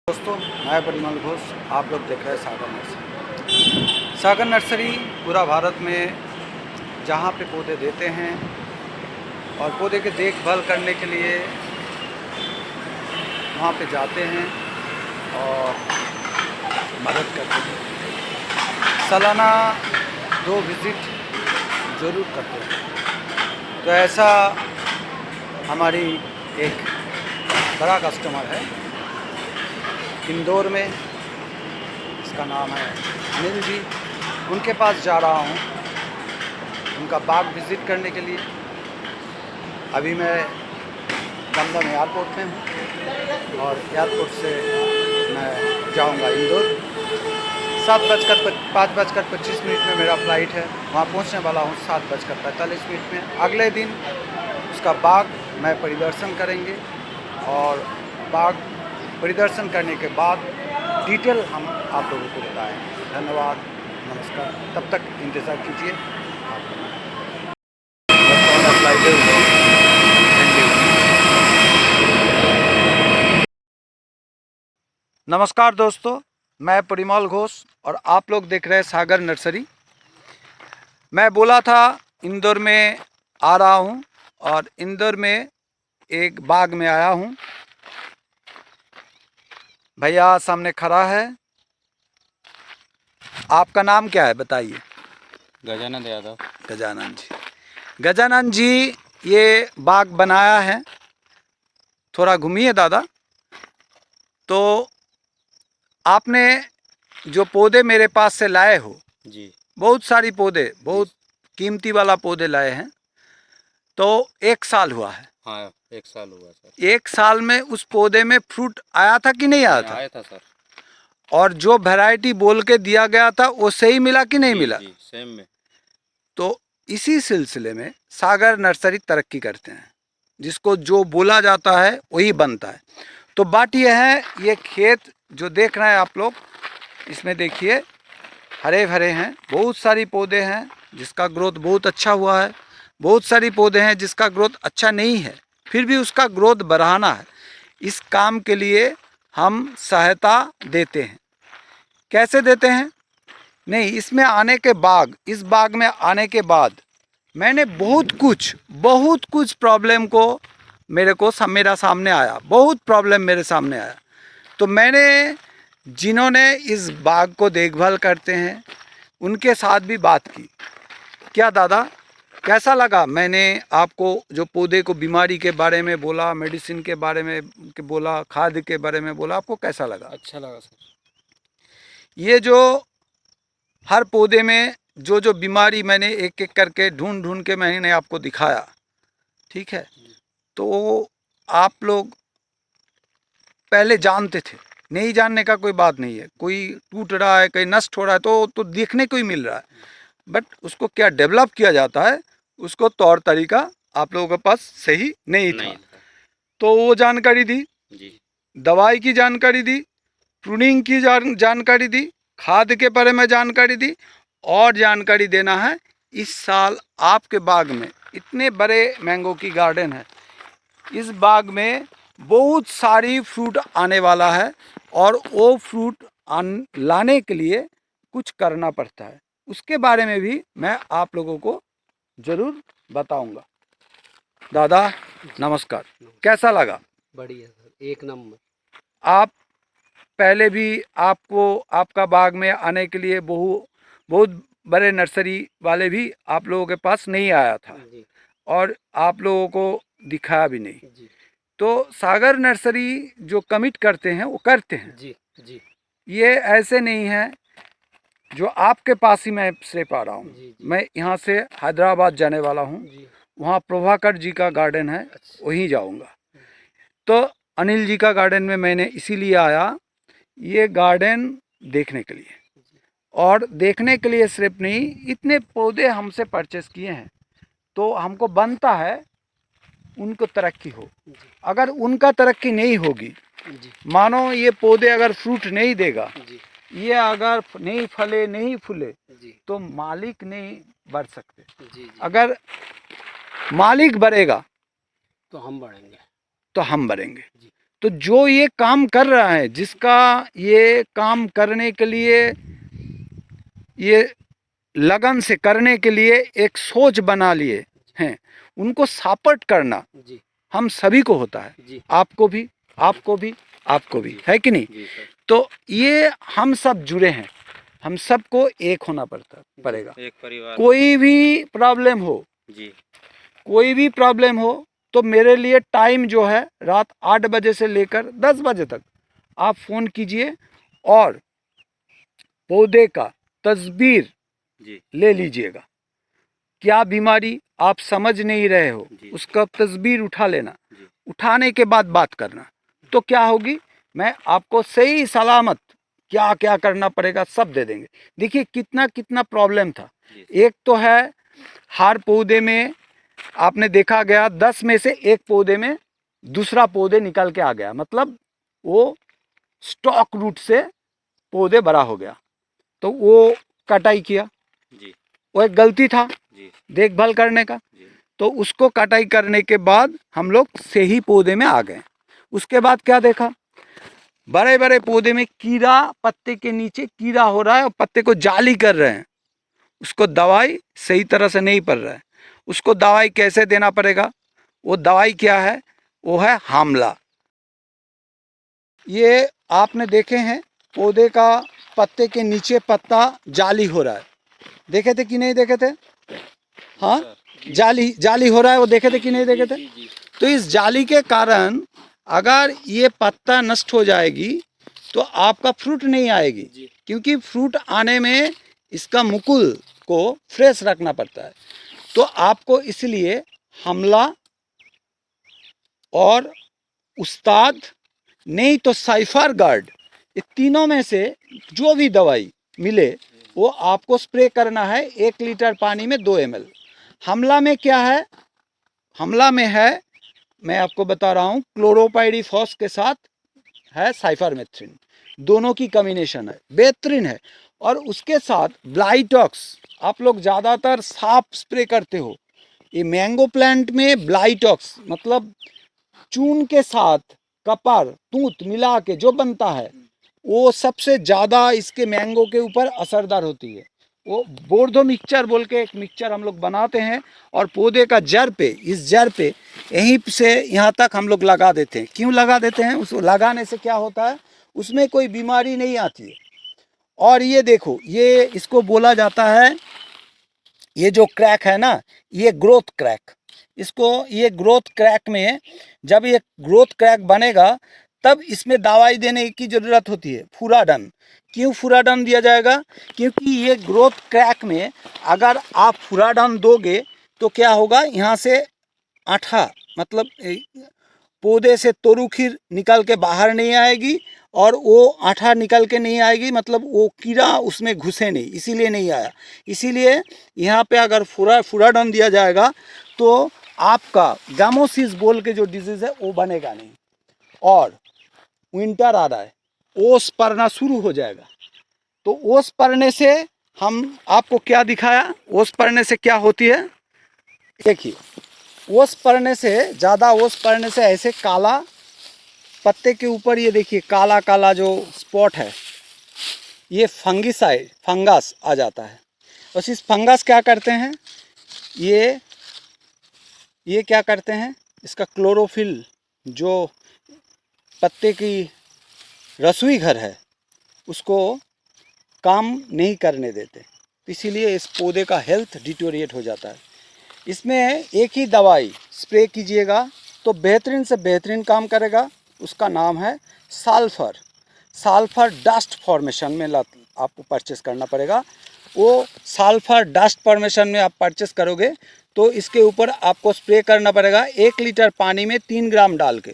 दोस्तों, मैं परिमल घोष। आप लोग देख रहे हैं सागर नर्सरी। सागर नर्सरी पूरा भारत में जहाँ पे पौधे देते हैं और पौधे की देखभाल करने के लिए वहाँ पे जाते हैं और मदद करते हैं। सालाना 2 विज़िट ज़रूर करते हैं। तो ऐसा हमारी एक बड़ा कस्टमर है इंदौर में, इसका नाम है अनिल जी। उनके पास जा रहा हूँ उनका बाग विज़िट करने के लिए। अभी मैं दमदम एयरपोर्ट में हूँ और एयरपोर्ट से मैं जाऊँगा इंदौर। 5:25 में मेरा फ़्लाइट है। वहाँ पहुँचने वाला हूँ 7:45 में। अगले दिन उसका बाग मैं परिदर्शन करेंगे और बाग परिदर्शन करने के बाद डिटेल हम आप लोगों को बताएंगे। धन्यवाद, नमस्कार। तब तक इंतज़ार कीजिए। नमस्कार दोस्तों, मैं परिमल घोष और आप लोग देख रहे हैं सागर नर्सरी। मैं बोला था इंदौर में आ रहा हूं और इंदौर में एक बाग में आया हूं। भैया सामने खड़ा है। आपका नाम क्या है बताइए? गजानंद यादव। गजानंद जी। गजानंद जी ये बाग बनाया है। थोड़ा घूमिए दादा। तो आपने जो पौधे मेरे पास से लाए हो जी, बहुत सारी पौधे, बहुत कीमती वाला पौधे लाए हैं। तो 1 साल हुआ है। हाँ 1 साल हुआ सर। 1 साल में उस पौधे में फ्रूट आया था कि नहीं आया था? आया था सर। और जो वैरायटी बोल के दिया गया था वो सही मिला कि नहीं मिला? जी सेम में। तो इसी सिलसिले में सागर नर्सरी तरक्की करते हैं। जिसको जो बोला जाता है वही बनता है। तो बात यह है, ये खेत जो देख रहे हैं आप लोग, इसमें देखिए हरे भरे हैं। बहुत सारी पौधे हैं जिसका ग्रोथ बहुत अच्छा हुआ है। बहुत सारी पौधे हैं जिसका ग्रोथ अच्छा नहीं है, फिर भी उसका ग्रोथ बढ़ाना है। इस काम के लिए हम सहायता देते हैं। कैसे देते हैं? नहीं, इसमें आने के बाद, इस बाग में आने के बाद मैंने बहुत कुछ प्रॉब्लम को मेरा सामने आया। बहुत प्रॉब्लम मेरे सामने आया। तो मैंने जिन्होंने इस बाग को देखभाल करते हैं उनके साथ भी बात की। क्या दादा, कैसा लगा? मैंने आपको जो पौधे को बीमारी के बारे में बोला, मेडिसिन के बारे में बोला, खाद के बारे में बोला, आपको कैसा लगा? अच्छा लगा सर। ये जो हर पौधे में जो जो बीमारी मैंने एक एक करके ढूंढ के मैंने आपको दिखाया, ठीक है? तो आप लोग पहले जानते थे। नहीं जानने का कोई बात नहीं है। कोई टूट रहा है, कोई नष्ट हो रहा है तो देखने को ही मिल रहा है। बट उसको क्या डेवलप किया जाता है, उसको तौर तरीका आप लोगों के पास सही नहीं था। तो वो जानकारी दी, जी। दवाई की जानकारी दी, प्रूनिंग की जानकारी दी, खाद के बारे में जानकारी दी। और जानकारी देना है, इस साल आपके बाग में इतने बड़े मैंगो की गार्डन है। इस बाग में बहुत सारी फ्रूट आने वाला है और वो फ्रूट लाने के लिए कुछ करना पड़ता है। उसके बारे में भी मैं आप लोगों को ज़रूर बताऊंगा। दादा नमस्कार, कैसा लगा? बढ़िया सर, 1 नंबर। आप पहले भी आपका बाग में आने के लिए बहुत बड़े नर्सरी वाले भी आप लोगों के पास नहीं आया था जी और आप लोगों को दिखाया भी नहीं। जी तो सागर नर्सरी जो कमिट करते हैं वो करते हैं। जी जी ये ऐसे नहीं है जो आपके पास ही मैं सिर्फ आ रहा हूँ। जी मैं यहाँ से हैदराबाद जाने वाला हूँ। जी। वहाँ प्रभाकर जी का गार्डन है, अच्छा। वहीं जाऊँगा। तो अनिल जी का गार्डन में मैंने इसीलिए आया, ये गार्डन देखने के लिए। और देखने के लिए सिर्फ नहीं, इतने पौधे हमसे परचेस किए हैं तो हमको बनता है उनको तरक्की हो। अगर उनका तरक्की नहीं होगी, जी मानो ये पौधे अगर फ्रूट नहीं देगा, जी ये अगर नहीं फले नहीं फूले, जी तो मालिक नहीं बढ़ सकते। जी। अगर मालिक बढ़ेगा तो हम बढ़ेंगे। तो हम बढ़ेंगे। जी। तो जो ये काम कर रहा है, जिसका ये काम करने के लिए, ये लगन से करने के लिए एक सोच बना लिए हैं, उनको सपोर्ट करना जी हम सभी को होता है, जी आपको भी, आपको भी, आपको भी, है कि नहीं? जी सर। तो ये हम सब जुड़े हैं, हम सबको एक होना पड़ेगा। एक परिवार। कोई भी प्रॉब्लम हो, जी कोई भी प्रॉब्लम हो, तो मेरे लिए टाइम जो है रात 8 बजे से लेकर 10 बजे तक आप फ़ोन कीजिए और पौधे का तस्वीर जी ले लीजिएगा। क्या बीमारी आप समझ नहीं रहे हो, जी। उसका तस्वीर उठा लेना, जी उठाने के बाद बात करना, तो क्या होगी, मैं आपको सही सलामत क्या क्या करना पड़ेगा सब दे देंगे। देखिए कितना कितना प्रॉब्लम था। जी एक तो है हर पौधे में आपने देखा गया 10 में से एक पौधे में दूसरा पौधे निकल के आ गया, मतलब वो स्टॉक रूट से पौधे बड़ा हो गया, तो वो कटाई किया, जी वो एक गलती था जी देखभाल करने का। जी तो उसको कटाई करने के बाद हम लोग सही पौधे में आ गए। उसके बाद क्या देखा, बड़े बड़े पौधे में कीड़ा, पत्ते के नीचे कीड़ा हो रहा है और पत्ते को जाली कर रहे हैं, उसको दवाई सही तरह से नहीं पड़ रहा है। उसको दवाई कैसे देना पड़ेगा, वो दवाई क्या है, वो है हामला। ये आपने देखे हैं पौधे का पत्ते के नीचे पत्ता जाली हो रहा है, देखे थे कि नहीं देखे थे? हाँ, जाली जाली हो रहा है, वो देखे थे कि नहीं देखे थे? तो इस जाली के कारण अगर ये पत्ता नष्ट हो जाएगी तो आपका फ्रूट नहीं आएगी, क्योंकि फ्रूट आने में इसका मुकुल को फ्रेश रखना पड़ता है। तो आपको इसलिए हमला और उस्ताद नहीं तो साइफर गार्ड, ये तीनों में से जो भी दवाई मिले वो आपको स्प्रे करना है 1 लीटर पानी में 2 ml। हमला में क्या है, हमला में है, मैं आपको बता रहा हूँ, क्लोरोपाइरीफॉस के साथ है साइफरमेथ्रिन, दोनों की कॉम्बिनेशन है, बेहतरीन है। और उसके साथ ब्लाइटॉक्स, आप लोग ज़्यादातर साफ स्प्रे करते हो, ये मैंगो प्लांट में ब्लाइटॉक्स मतलब चून के साथ कपर तूत मिला के जो बनता है, वो सबसे ज़्यादा इसके मैंगो के ऊपर असरदार होती है। वो बोर्डो मिक्सचर बोल के एक मिक्सचर हम लोग बनाते हैं और पौधे का जड़ पे, इस जड़ पे यहीं से यहाँ तक हम लोग लगा देते हैं। क्यों लगा देते हैं, उसको लगाने से क्या होता है, उसमें कोई बीमारी नहीं आती है। और ये देखो, ये इसको बोला जाता है, ये जो क्रैक है ना, ये ग्रोथ क्रैक, इसको, ये ग्रोथ क्रैक में जब ये ग्रोथ क्रैक बनेगा तब इसमें दवाई देने की ज़रूरत होती है, फुराडन। क्यों फुराडन दिया जाएगा, क्योंकि ये ग्रोथ क्रैक में अगर आप फुराडन दोगे तो क्या होगा, यहाँ से आठा मतलब पौधे से तोरुखीर निकल के बाहर नहीं आएगी और वो आठा निकल के नहीं आएगी, मतलब वो कीड़ा उसमें घुसे नहीं, इसीलिए नहीं आया। इसीलिए यहाँ पे अगर फुराडन दिया जाएगा तो आपका गामोसिस बोल के जो डिजीज़ है वो बनेगा नहीं। और विंटर आ रहा है, ओस पड़ना शुरू हो जाएगा, तो ओस पड़ने से हम आपको क्या दिखाया, ओस पड़ने से क्या होती है, देखिए, ओस पड़ने से, ज़्यादा ओस पड़ने से ऐसे काला पत्ते के ऊपर, ये देखिए काला काला जो स्पॉट है, ये फंगिसाइड, फंगस आ जाता है। और इस फंगस क्या करते हैं, ये क्या करते हैं, इसका क्लोरोफिल जो पत्ते की रसोई घर है उसको काम नहीं करने देते, इसीलिए इस पौधे का हेल्थ डिटोरिएट हो जाता है। इसमें एक ही दवाई स्प्रे कीजिएगा तो बेहतरीन से बेहतरीन काम करेगा, उसका नाम है सल्फर। सल्फर डस्ट फॉर्मेशन में आपको परचेस करना पड़ेगा। वो सल्फर डस्ट फॉर्मेशन में आप परचेस करोगे तो इसके ऊपर आपको स्प्रे करना पड़ेगा 1 लीटर पानी में 3 ग्राम डाल के,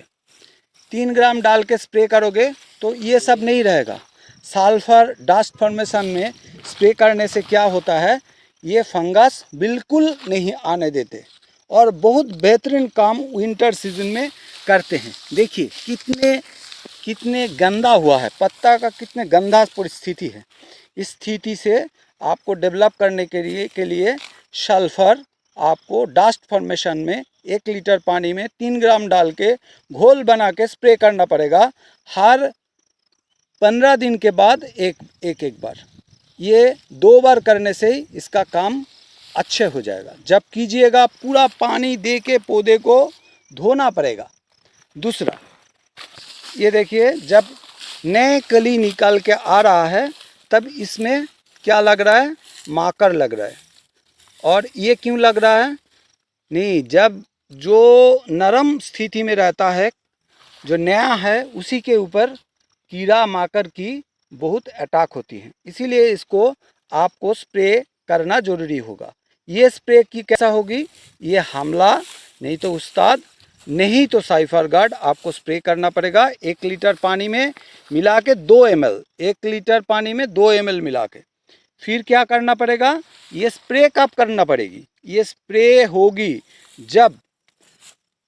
3 ग्राम डाल के स्प्रे करोगे तो ये सब नहीं रहेगा। सल्फर डस्ट फॉर्मेशन में स्प्रे करने से क्या होता है, ये फंगस बिल्कुल नहीं आने देते और बहुत बेहतरीन काम विंटर सीजन में करते हैं। देखिए कितने गंदा हुआ है पत्ता का, कितने गंदा परिस्थिति है। इस स्थिति से आपको डेवलप करने के लिए सल्फर आपको डस्ट फॉर्मेशन में 1 लीटर पानी में 3 ग्राम डाल के घोल बना के स्प्रे करना पड़ेगा। हर 15 दिन के बाद एक बार। ये 2 बार करने से ही इसका काम अच्छे हो जाएगा। जब कीजिएगा पूरा पानी दे के पौधे को धोना पड़ेगा। दूसरा, ये देखिए, जब नए कली निकाल के आ रहा है तब इसमें क्या लग रहा है? माकर लग रहा है। और ये क्यों लग रहा है? नहीं, जब जो नरम स्थिति में रहता है, जो नया है, उसी के ऊपर कीड़ा माकर की बहुत अटैक होती है। इसीलिए इसको आपको स्प्रे करना ज़रूरी होगा। ये स्प्रे की कैसा होगी? ये हमला नहीं तो उस्ताद, नहीं तो साइफर गार्ड आपको स्प्रे करना पड़ेगा। 1 लीटर पानी में मिला के 2 ml, 1 लीटर पानी में 2 ml मिला के फिर क्या करना पड़ेगा? ये स्प्रे कब करना पड़ेगी? ये स्प्रे होगी जब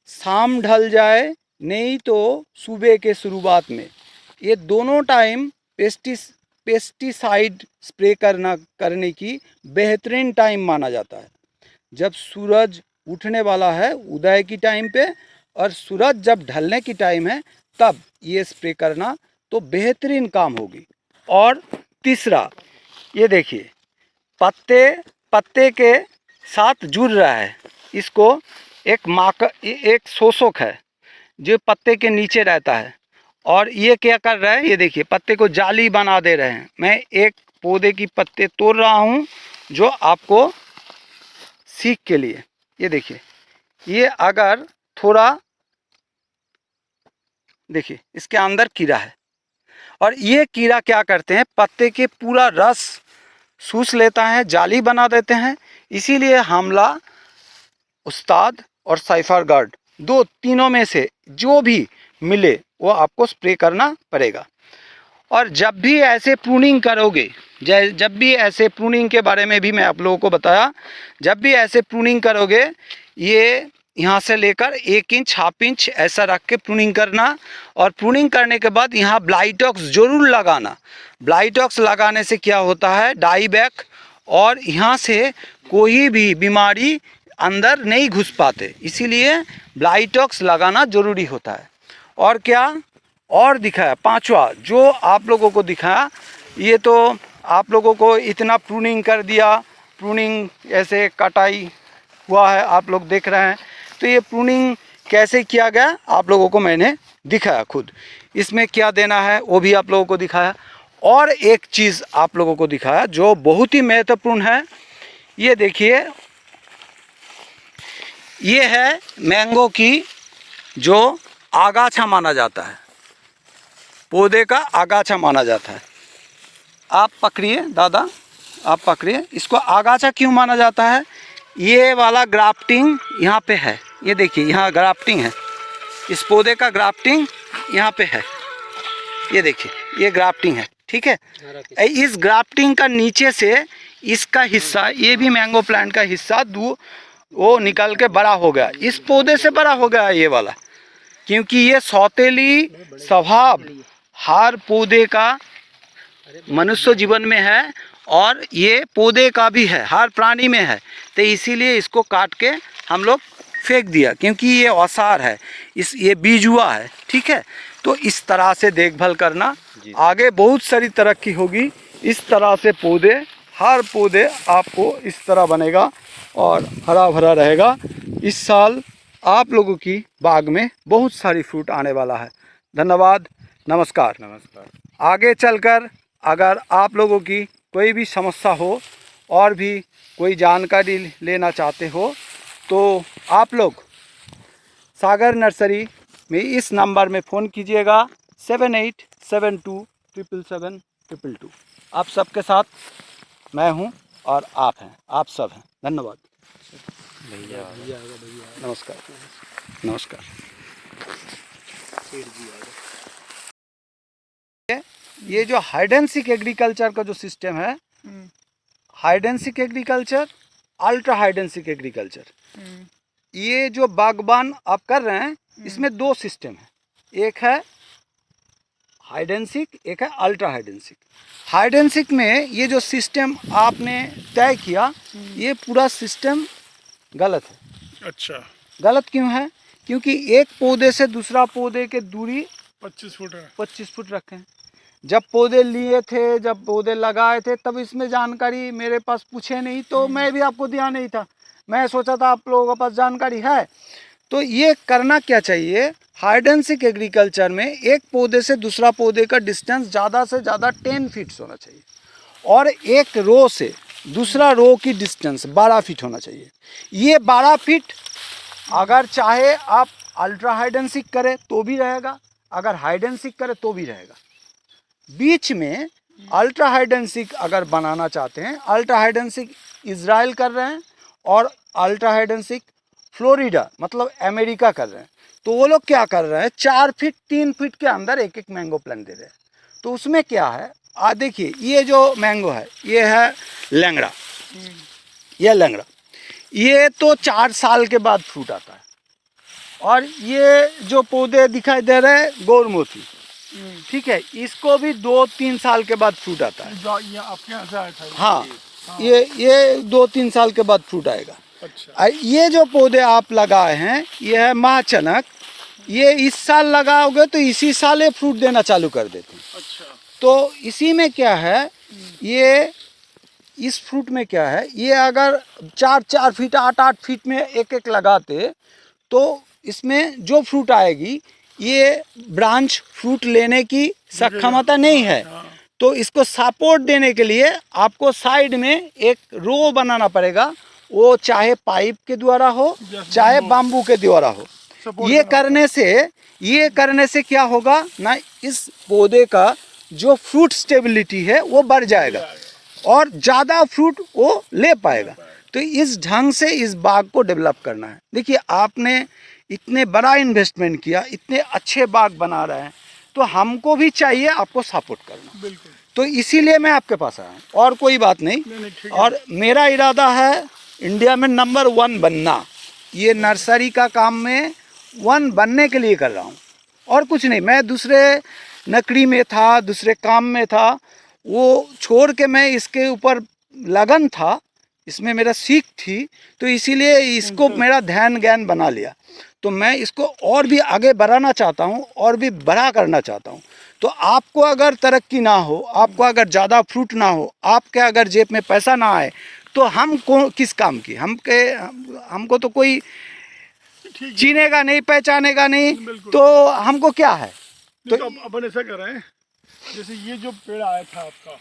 शाम ढल जाए, नहीं तो सुबह के शुरुआत में। ये दोनों टाइम पेस्टिसाइड स्प्रे करने की बेहतरीन टाइम माना जाता है। जब सूरज उठने वाला है उदय की टाइम पे, और सूरज जब ढलने की टाइम है, तब ये स्प्रे करना तो बेहतरीन काम होगी। और तीसरा, ये देखिए, पत्ते के साथ जुड़ रहा है। इसको एक शोषक है जो पत्ते के नीचे रहता है, और ये क्या कर रहा है? ये देखिए, पत्ते को जाली बना दे रहे हैं। मैं एक पौधे की पत्ते तोड़ रहा हूँ जो आपको सीख के लिए। ये देखिए, ये अगर थोड़ा देखिए, इसके अंदर कीड़ा है, और ये कीड़ा क्या करते हैं? पत्ते के पूरा रस सूस लेता है, जाली बना देते हैं। इसीलिए हमला, उस्ताद और साइफर गार्ड, तीनों में से जो भी मिले वो आपको स्प्रे करना पड़ेगा। और जब भी ऐसे प्रूनिंग करोगे, जब भी ऐसे प्रूनिंग के बारे में भी मैं आप लोगों को बताया, जब भी ऐसे प्रूनिंग करोगे, ये यहाँ से लेकर 1 इंच, हाफ इंच ऐसा रख के प्रूनिंग करना। और प्रूनिंग करने के बाद यहाँ ब्लाइटॉक्स ज़रूर लगाना। ब्लाइटॉक्स लगाने से क्या होता है? डाईबैक, और यहाँ से कोई भी बीमारी अंदर नहीं घुस पाते, इसीलिए ब्लाइटॉक्स लगाना ज़रूरी होता है। और क्या और दिखाया? 5वां जो आप लोगों को दिखाया, ये तो आप लोगों को इतना प्रूनिंग कर दिया, प्रूनिंग ऐसे कटाई हुआ है, आप लोग देख रहे हैं। तो ये प्रूनिंग कैसे किया गया आप लोगों को मैंने दिखाया खुद। इसमें क्या देना है वो भी आप लोगों को दिखाया। और एक चीज़ आप लोगों को दिखाया जो बहुत ही महत्वपूर्ण है। ये देखिए, ये है मैंगो की जो आगाछा माना जाता है, पौधे का आगाछा माना जाता है। आप पकड़िए दादा, आप पकड़िए। इसको आगाछा क्यों माना जाता है? ये वाला ग्राफ्टिंग यहाँ पे है, ये देखिए, यहाँ ग्राफ्टिंग है, इस पौधे का ग्राफ्टिंग यहाँ पे है। ये देखिए, ये ग्राफ्टिंग है, ठीक है। इस ग्राफ्टिंग का नीचे से इसका हिस्सा, ये भी मैंगो प्लांट का हिस्सा वो निकल के बड़ा हो गया, इस पौधे से बड़ा हो गया ये वाला। क्योंकि ये सौतेली स्वभाव हर पौधे का मनुष्य जीवन में है, और ये पौधे का भी है, हर प्राणी में है। तो इसीलिए इसको काट के हम लोग फेंक दिया, क्योंकि ये औसार है, ये बीजुआ है, ठीक है। तो इस तरह से देखभाल करना, आगे बहुत सारी तरक्की होगी। इस तरह से पौधे, हर पौधे आपको इस तरह बनेगा और हरा भरा रहेगा। इस साल आप लोगों की बाग में बहुत सारी फ्रूट आने वाला है। धन्यवाद, नमस्कार। नमस्कार। आगे चलकर अगर आप लोगों की कोई भी समस्या हो और भी कोई जानकारी लेना चाहते हो, तो आप लोग सागर नर्सरी में इस नंबर में फ़ोन कीजिएगा 7872777722। आप सबके साथ मैं हूं और आप हैं, आप सब हैं। धन्यवाद, भैया नमस्कार, नमस्कार। ये जो हाइड एंड सीक एग्रीकल्चर का जो सिस्टम है, hide and seek agriculture, ultra hide and seek agriculture, ये जो बागबान आप कर रहे हैं, इसमें 2 सिस्टम है। एक है हाइड एंड सीक, एक है ultra hide and seek. Hide and seek में ये जो सिस्टम आपने तय किया, ये पूरा सिस्टम गलत है। अच्छा, गलत क्यों है? क्योंकि एक पौधे से दूसरा पौधे की दूरी 25 फुट है। 25 फुट रखें। जब पौधे लिए थे, जब पौधे लगाए थे, तब इसमें जानकारी मेरे पास पूछे नहीं, तो मैं भी आपको दिया नहीं था। मैं सोचा था आप लोगों के पास जानकारी है। तो ये करना क्या चाहिए, हाइडेंसिक एग्रीकल्चर में एक पौधे से दूसरा पौधे का डिस्टेंस ज़्यादा से ज़्यादा 10 फीट होना चाहिए, और एक रो से दूसरा रो की डिस्टेंस 12 फीट होना चाहिए। ये 12 फीट अगर चाहे आप अल्ट्रा हाइडेंसिक करें तो भी रहेगा, अगर हाइडेंसिक करें तो भी रहेगा। बीच में अल्ट्रा हाइडेंसिक अगर बनाना चाहते हैं, अल्ट्रा हाइडेंसिक इजराइल कर रहे हैं और अल्ट्रा हाइडेंसिक फ्लोरिडा मतलब अमेरिका कर रहे हैं, तो वो लोग क्या कर रहे हैं, 4 फीट 3 फीट के अंदर एक एक मैंगो प्लांट दे रहे हैं। तो उसमें क्या है, देखिए ये जो मैंगो है ये है लैंगड़ा, ये लैंगड़ा, ये तो 4 साल के बाद फ्रूट आता है। और ये जो पौधे दिखाई दे रहे हैं गौरमोती, ठीक है, इसको भी 2-3 साल के बाद फ्रूट आता है। ये आपके यहाँ से आया था? हाँ, ये 2-3 साल के बाद फ्रूट आएगा। अच्छा, ये जो पौधे आप लगाए हैं ये है महाचनक, ये इस साल लगाओगे तो इसी साल ये फ्रूट देना चालू कर देते हैं। अच्छा, तो इसी में क्या है, ये इस फ्रूट में क्या है, ये अगर 4-4 फीट 8-8 फीट में एक एक लगाते तो इसमें जो फ्रूट आएगी ये ब्रांच फ्रूट लेने की सक्षमता नहीं है। तो इसको सपोर्ट देने के लिए आपको साइड में एक रो बनाना पड़ेगा, वो चाहे पाइप के द्वारा हो चाहे बाम्बू के द्वारा हो। ये करने से क्या होगा ना, इस पौधे का जो फ्रूट स्टेबिलिटी है वो बढ़ जाएगा और ज़्यादा फ्रूट वो ले पाएगा। तो इस ढंग से इस बाग को डेवलप करना है। देखिए आपने इतने बड़ा इन्वेस्टमेंट किया, इतने अच्छे बाग बना रहे हैं, तो हमको भी चाहिए आपको सपोर्ट करना। बिल्कुल। तो इसीलिए मैं आपके पास आया हूँ, और कोई बात नहीं। ठीक है। और मेरा इरादा है इंडिया में नंबर 1 बनना। ये नर्सरी का काम में 1 बनने के लिए कर रहा हूँ, और कुछ नहीं। मैं दूसरे नकड़ी में था, दूसरे काम में था, वो छोड़ के मैं इसके ऊपर लगन था, इसमें मेरा सीख थी, तो इसीलिए इसको मेरा ध्यान ज्ञान बना लिया। तो मैं इसको और भी आगे बढ़ाना चाहता हूँ और भी बड़ा करना चाहता हूँ। तो आपको अगर तरक्की ना हो, आपको अगर ज़्यादा फ्रूट ना हो, आपके अगर जेब में पैसा ना आए, तो हम किस काम की, हमको तो कोई चीनेगा नहीं, पहचानेगा नहीं, तो हमको क्या है। तो अपन ऐसा कर रहे हैं, जैसे ये जो पेड़ आया था आपका,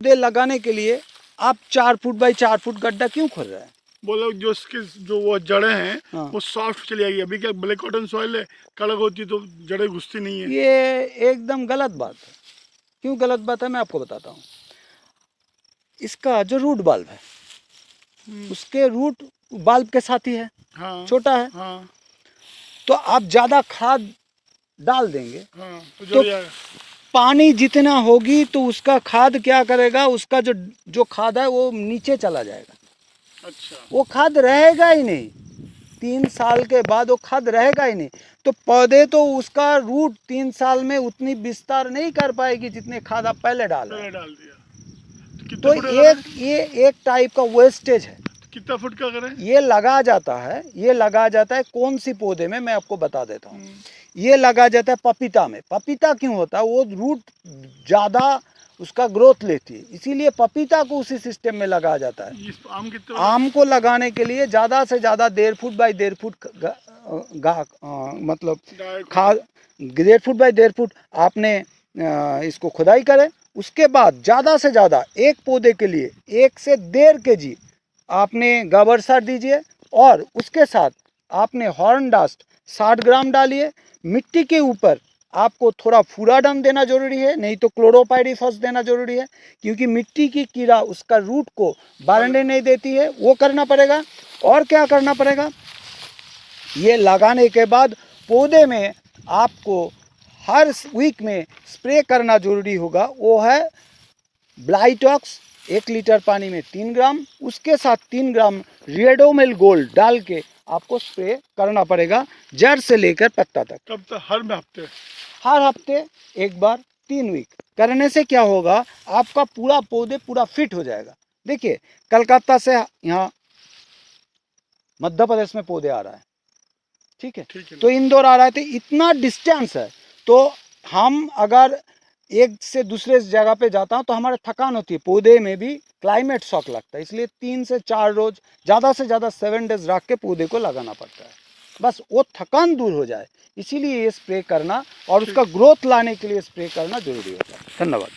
पौधे लगाने के लिए आप 4 फुट बाई 4 फुट गड्ढा क्यों खोद रहे हैं? बोलो जो इसके जो वो जड़ें हैं हाँ। वो सॉफ्ट चली आएगी। अभी क्या ब्लैक कॉटन सॉइल है, कड़क होती तो जड़ें घुसती नहीं है। ये एकदम गलत बात है। क्यों गलत बात है, मैं आपको बताता हूँ। इसका जो रूट बाल्ब है, उसके रूट बाल्ब के साथ ही है। हाँ, छोटा है। हाँ, तो आप ज़्यादा खाद डाल देंगे, हाँ, तो तो जड़ जाएगा। पानी जितना होगी तो उसका खाद क्या करेगा, उसका जो खाद है वो नीचे चला जाएगा। अच्छा, वो खाद रहेगा ही नहीं। 3 साल के बाद वो खाद रहेगा ही नहीं। तो पौधे तो उसका रूट 3 साल में उतनी विस्तार नहीं कर पाएगी जितने खाद आप पहले डाल रहे हैं। डाल दिया तो ये एक टाइप का वेस्टेज है। कितना फुट का करें? ये लगा जाता है कौन सी पौधे में, मैं आपको बता देता हूँ। ये लगा जाता है पपीता में। पपीता क्यों होता है, वो रूट ज़्यादा उसका ग्रोथ लेती है, इसीलिए पपीता को उसी सिस्टम में लगाया जाता है। आम को लगाने के लिए ज़्यादा से ज़्यादा 1.5 फुट बाई 1.5 फुट मतलब खाद 1.5 फुट बाई 1.5 फुट आपने इसको खुदाई करें। उसके बाद ज़्यादा से ज़्यादा एक पौधे के लिए 1 से 1.5 kg आपने गोबर सार दीजिए, और उसके साथ आपने हॉर्न डास्ट 60 ग्राम डालिए। मिट्टी के ऊपर आपको थोड़ा फुराडम देना जरूरी है, नहीं तो क्लोरोपाइरीफॉस देना जरूरी है, क्योंकि मिट्टी की कीड़ा उसका रूट को बढ़ने नहीं देती है, वो करना पड़ेगा। और क्या करना पड़ेगा, ये लगाने के बाद पौधे में आपको हर वीक में स्प्रे करना जरूरी होगा, वो है ब्लाइटॉक्स 1 लीटर पानी में 3 ग्राम, उसके साथ 3 ग्राम रिएडोमिल गोल्ड डाल के आपको स्प्रे करना पड़ेगा, जड़ से लेकर पत्ता तक। कब तक? हर हफ्ते एक बार 3 वीक करने से क्या होगा, आपका पूरा पौधे पूरा फिट हो जाएगा। देखिए कलकत्ता से यहाँ मध्य प्रदेश में पौधे आ रहा है, ठीक है, ठीक है। तो इंदौर आ रहा है, तो इतना डिस्टेंस है, तो हम अगर एक से दूसरे जगह पे जाता हूँ तो हमारे थकान होती है, पौधे में भी क्लाइमेट शॉक लगता है, इसलिए 3 से 4 रोज, ज़्यादा से ज़्यादा 7 डेज रख के पौधे को लगाना पड़ता है, बस वो थकान दूर हो जाए, इसीलिए ये स्प्रे करना और उसका ग्रोथ लाने के लिए स्प्रे करना जरूरी होता है। धन्यवाद।